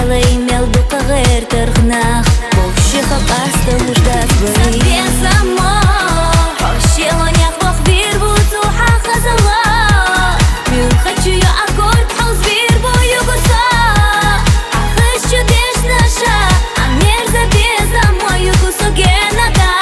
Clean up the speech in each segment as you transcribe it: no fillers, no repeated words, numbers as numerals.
Белый мел бука гэр тыргнах Бовши хакаста муждат бэй Сабе сама Хошело няхвах вир буту хахазала Мил хочу я аккорд хаус вир бою гуса Ахыш чудеш наша Амер забеза мою гусу генада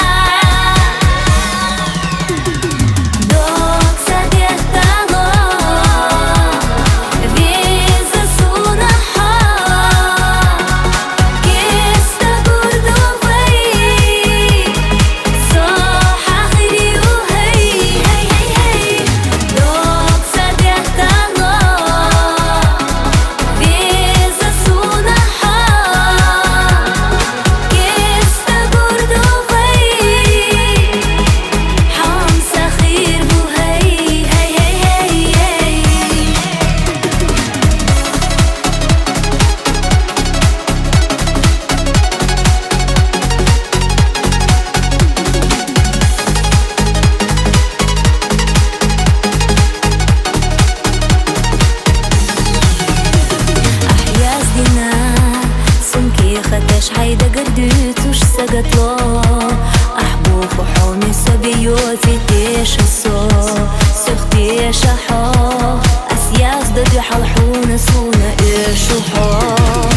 حيدا قديت وش سقط له أحبوك وحومي سبيوتي تيش الصو سختي يا شحو أسياس ضد يحلحون سونا إيش وحو